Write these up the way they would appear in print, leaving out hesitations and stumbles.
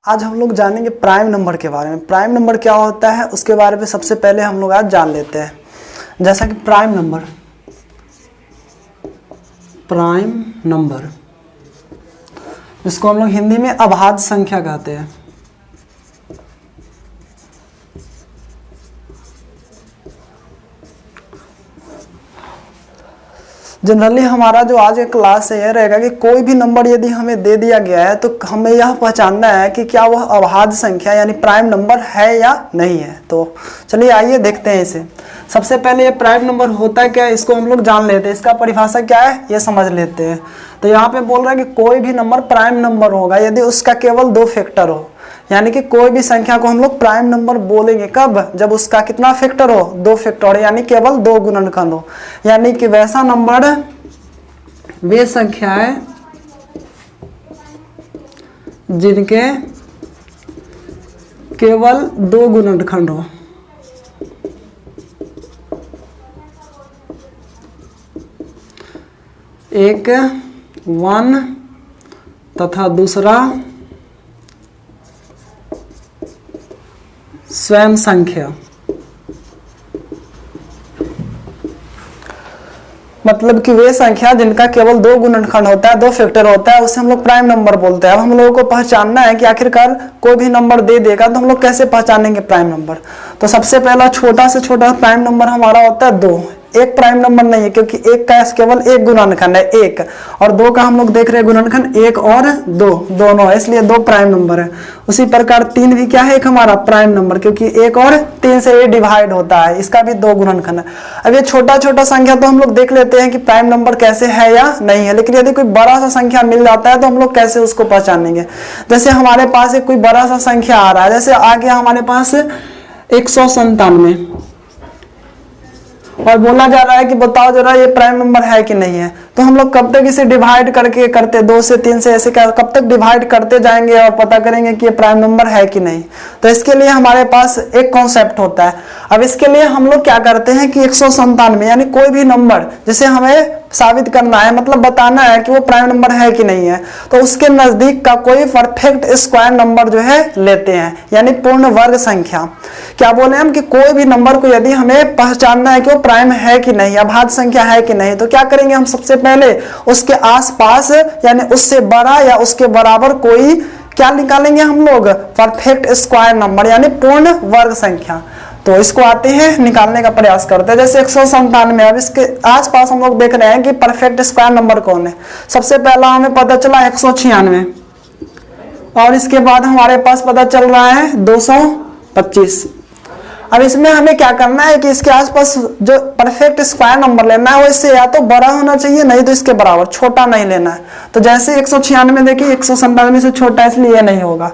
आज हम लोग जानेंगे प्राइम नंबर के बारे में। प्राइम नंबर क्या होता है उसके बारे में सबसे पहले हम लोग आज जान लेते हैं। जैसा कि प्राइम नंबर इसको हम लोग हिंदी में अभाज्य संख्या कहते हैं। जनरली हमारा जो आज का क्लास है यह रहेगा कि कोई भी नंबर यदि हमें दे दिया गया है तो हमें यह पहचानना है कि क्या वह अभाज्य संख्या यानी प्राइम नंबर है या नहीं है। तो चलिए आइए देखते हैं इसे। सबसे पहले ये प्राइम नंबर होता है क्या, इसको हम लोग जान लेते हैं। इसका परिभाषा क्या है ये समझ लेते हैं। तो यहाँ पे बोल रहा है कि कोई भी नंबर प्राइम नंबर होगा यदि उसका केवल 2 फैक्टर हो, यानी कि कोई भी संख्या को हम लोग प्राइम नंबर बोलेंगे कब, जब उसका कितना फैक्टर हो, 2 फैक्टर, यानी केवल 2 गुणनखंड हो। यानी कि वैसा नंबर, वे संख्याएं जिनके केवल 2 गुणनखंड हो। एक 1 तथा दूसरा स्वयं संख्या, मतलब कि वे संख्या जिनका केवल 2 गुणनखंड होता है, 2 फैक्टर होता है, उसे हम लोग प्राइम नंबर बोलते हैं। अब हम लोगों को पहचानना है कि आखिरकार कोई भी नंबर दे देगा तो हम लोग कैसे पहचानेंगे प्राइम नंबर। तो सबसे पहला छोटा से छोटा प्राइम नंबर हमारा होता है 2। एक प्राइम नंबर नहीं है क्योंकि एक का केवल 1 गुणनखंड है 1, और 2 का हम लोग देख रहे हैं गुणनखंड 1 और 2 दोनों है, इसलिए 2 प्राइम नंबर है। उसी प्रकार 3 भी क्या है, एक हमारा प्राइम नंबर, क्योंकि 1 और 3 से ये डिवाइड होता है, इसका भी 2 गुणनखंड है। अब ये छोटा छोटा संख्या तो हम लोग देख लेते हैं कि प्राइम नंबर कैसे है या नहीं है, लेकिन यदि कोई बड़ा सा संख्या मिल जाता है तो हम लोग कैसे उसको पहचानेंगे। जैसे हमारे पास एक कोई बड़ा सा संख्या आ रहा है, जैसे आ गया हमारे पास 197 और बोला जा रहा है कि बताओ जरा ये प्राइम नंबर है कि नहीं है। तो हम लोग कब तक इसे डिवाइड करके करते, 2 से 3 से ऐसे कब तक डिवाइड करते जाएंगे और पता करेंगे कि ये प्राइम नंबर है कि नहीं। तो इसके लिए हमारे पास एक कॉन्सेप्ट होता है। अब इसके लिए हम लोग क्या करते हैं कि 197 यानी कोई भी नंबर जिसे हमें साबित करना है, मतलब बताना है कि वो प्राइम नंबर है कि नहीं है, तो उसके नजदीक का कोई परफेक्ट स्क्वायर नंबर जो है लेते हैं, यानी पूर्ण वर्ग संख्या। क्या बोले हम कि कोई भी नंबर को यदि हमें पहचानना है कि वो प्राइम है कि नहीं, अभाज्य संख्या है कि नहीं, तो क्या करेंगे हम सबसे पहले उसके आसपास यानी उससे बड़ा या उसके बराबर कोई क्या निकालेंगे हम लोग, परफेक्ट स्क्वायर नंबर यानी पूर्ण वर्ग संख्या। तो इसको आते हैं निकालने का प्रयास करते हैं। जैसे 197, अब इसके आसपास हम लोग देख रहे हैं कि परफेक्ट स्क्वायर नंबर कौन है। सबसे पहला हमें पता चला 196, और इसके बाद हमारे पास पता चल रहा है 225। अब इसमें हमें क्या करना है कि इसके आसपास जो परफेक्ट स्क्वायर नंबर लेना है वो इससे या तो बड़ा होना चाहिए, नहीं तो इसके बराबर, छोटा नहीं लेना है। तो जैसे 196 देखिए 197 से छोटा, इसलिए नहीं होगा।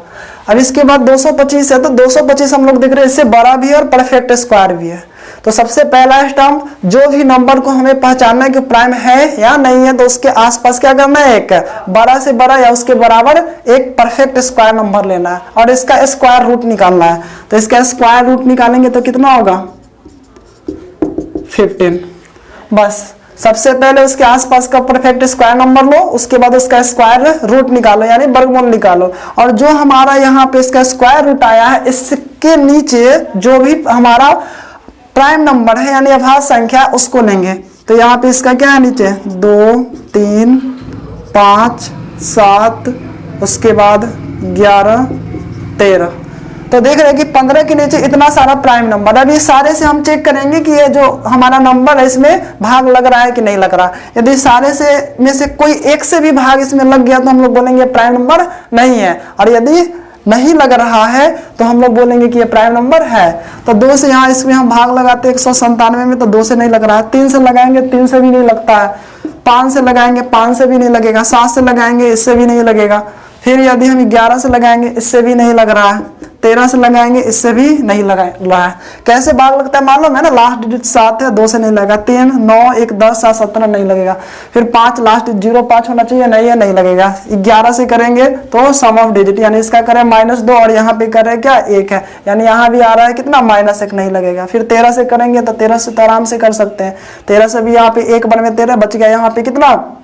अब इसके बाद 225 है, तो 225 हम लोग देख रहे हैं इससे बड़ा भी है और परफेक्ट स्क्वायर भी है। तो सबसे पहला स्टर्म, जो भी नंबर को हमें पहचानना है कि प्राइम है या नहीं है, तो उसके आसपास क्या करना है, एक बड़ा से बड़ा या उसके बराबर एक परफेक्ट स्क्वायर नंबर लेना है और इसका स्क्वायर रूट निकालना है। तो इसका स्क्वायर रूट निकालेंगे तो कितना होगा, 15। बस सबसे पहले उसके आसपास का परफेक्ट स्क्वायर नंबर लो, उसके बाद उसका स्क्वायर रूट निकालो यानी वर्गमूल निकालो, और जो हमारा यहाँ पे इसका स्क्वायर रूट आया है इसके नीचे जो भी हमारा प्राइम नंबर है यानी अभाज्य संख्या उसको लेंगे। तो यहाँ पे इसका क्या है नीचे 2, 3, 5, 7, उसके बाद 11, 13। तो देख रहे हैं कि 15 के नीचे इतना सारा प्राइम नंबर। अब ये सारे से हम चेक करेंगे कि ये जो हमारा नंबर है इसमें भाग लग रहा है कि नहीं लग रहा। यदि सारे से में से कोई एक से भी भाग इसमें लग गया तो हम लोग बोलेंगे प्राइम नंबर नहीं है, और यदि नहीं लग रहा है तो हम लोग बोलेंगे कि ये प्राइम नंबर है। तो 2 से यहाँ इसमें हम भाग लगाते हैं 197 में, तो 2 से नहीं लग रहा है। 3 से लगाएंगे, 3 से भी नहीं लगता है। 5 से लगाएंगे, 5 से भी नहीं लगेगा। 7 से लगाएंगे, इससे भी नहीं लगेगा। फिर यदि हम 11 से लगाएंगे, इससे भी नहीं लग रहा है। 13 से लगाएंगे, इससे भी नहीं लगा रहा है। कैसे भाग लगता है मालूम है ना, लास्ट डिजिट 7 है, 2 से नहीं लगेगा। 3, 9, 1, 10, 7, 17 नहीं लगेगा। फिर 5 लास्ट 05 होना चाहिए, नहीं है, नहीं लगेगा। 11 से करेंगे तो सम ऑफ डिजिट यानी इसका करें -2 और यहाँ पे करें क्या 1 है, यानी यहाँ भी आ रहा है कितना -1, नहीं लगेगा। फिर 13 से करेंगे तो 13 से तो आराम से कर सकते हैं। 13 से भी यहाँ पे 1 बन में 13 बच गया, यहाँ पे कितना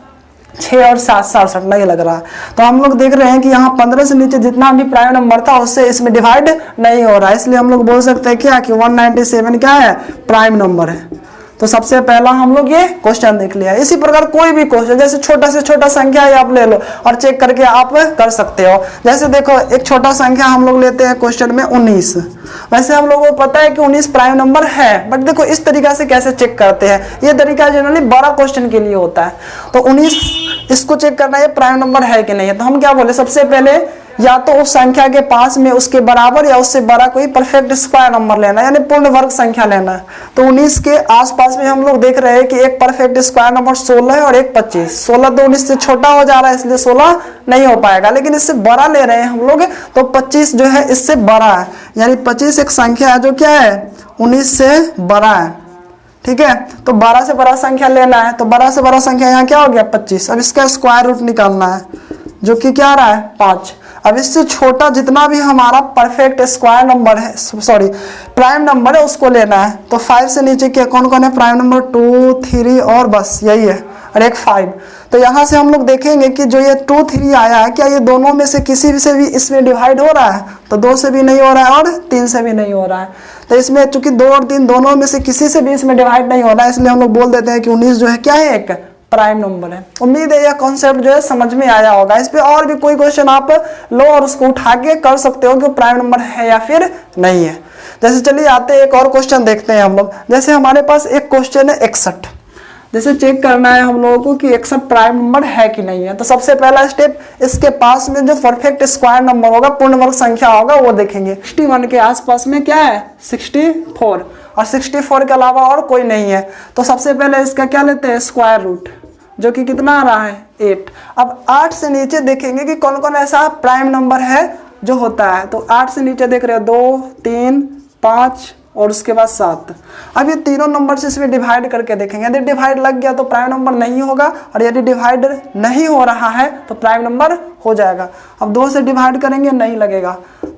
6 और 7 67 नहीं लग रहा है। तो हम लोग देख रहे हैं कि यहाँ 15 से नीचे जितना भी प्राइम नंबर था उससे इसमें डिवाइड नहीं हो रहा है, इसलिए हम लोग बोल सकते हैं क्या कि 197 क्या है, प्राइम नंबर है। तो सबसे पहला हम लोग ये क्वेश्चन देख लिया। इसी प्रकार कोई भी क्वेश्चन, जैसे छोटा से छोटा संख्या है आप ले लो और चेक करके आप कर सकते हो। जैसे देखो एक छोटा संख्या हम लोग लेते हैं क्वेश्चन में 19। वैसे हम लोगों को पता है कि 19 प्राइम नंबर है, बट देखो इस तरीका से कैसे चेक करते हैं, ये तरीका जनरली बड़ा क्वेश्चन के लिए होता है। तो 19 इसको चेक करना है प्राइम नंबर है कि नहीं है। तो हम क्या बोले, सबसे पहले या तो उस संख्या के पास में उसके बराबर या उससे बड़ा कोई परफेक्ट स्क्वायर नंबर लेना है, यानी पूर्ण वर्ग संख्या लेना है। तो 19 के आसपास में हम लोग देख रहे हैं कि एक परफेक्ट स्क्वायर नंबर 16 है और एक 25। 16 तो 19 से छोटा हो जा रहा है इसलिए 16 नहीं हो पाएगा, लेकिन इससे बड़ा ले रहे हैं हम लोग, तो 25 जो है इससे बड़ा है, यानी 25 एक संख्या है जो क्या है, 19 से बड़ा है। ठीक है, तो 12 से बड़ा संख्या लेना है, तो बड़ा से बड़ा संख्या यहाँ क्या हो गया, 25। अब इसका स्क्वायर रूट निकालना है जो कि क्या आ रहा है, 5। अब इससे छोटा जितना भी हमारा परफेक्ट स्क्वायर नंबर है, सॉरी प्राइम नंबर है, उसको लेना है। तो 5 से नीचे के कौन कौन है प्राइम नंबर, 2 3 और बस यही है, और एक 5। तो यहाँ से हम लोग देखेंगे कि जो ये 2 3 आया है, क्या ये दोनों में से किसी से भी इसमें डिवाइड हो रहा है, तो 2 से भी नहीं हो रहा है और 3 से भी नहीं हो रहा है। तो इसमें चूंकि 2 और 3 दोनों में से किसी से भी इसमें डिवाइड नहीं हो रहा है, इसलिए हम लोग बोल देते हैं कि 19 जो है क्या है, एक प्राइम नंबर है। उम्मीद है यह कॉन्सेप्ट जो है समझ में आया होगा। इस पे और भी कोई क्वेश्चन आप लो और उसको उठा के कर सकते हो कि प्राइम नंबर है या फिर नहीं है। जैसे चलिए आते हैं एक और क्वेश्चन देखते हैं हम लोग। जैसे हमारे पास एक क्वेश्चन है 61, जैसे चेक करना है हम लोगों को कि 61 प्राइम नंबर है कि नहीं है। तो सबसे पहला स्टेप, इसके पास में जो परफेक्ट स्क्वायर नंबर होगा, पूर्ण वर्ग संख्या होगा, वो देखेंगे। 61 के आसपास में क्या है, 64, और 64 के अलावा और कोई नहीं है। तो सबसे पहले इसका क्या लेते हैं, स्क्वायर रूट, जो कि कितना आ रहा है, 8। अब 8 से नीचे देखेंगे कि कौन कौन ऐसा प्राइम नंबर है जो होता है। तो 8 से नीचे देख रहे हो 2 3 5 और उसके बाद 7। अब ये तीनों नंबर से इसमें डिवाइड करके देखेंगे, यदि डिवाइड लग गया तो प्राइम नंबर नहीं होगा, और यदि डिवाइड नहीं हो रहा है तो प्राइम नंबर हो जाएगा। अब 2 से डिवाइड करेंगे नहीं लगेगा,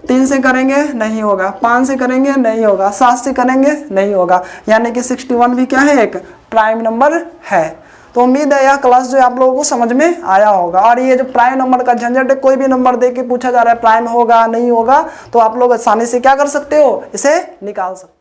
3 से करेंगे नहीं होगा, 5 से करेंगे नहीं होगा, 7 से करेंगे नहीं होगा, यानी कि 61 भी क्या है, एक प्राइम नंबर है। तो उम्मीद है यह क्लास जो आप लोगों को समझ में आया होगा। और ये जो प्राइम नंबर का झंझट है, कोई भी नंबर दे के पूछा जा रहा है प्राइम होगा नहीं होगा, तो आप लोग आसानी से क्या कर सकते हो, इसे निकाल सकते हो।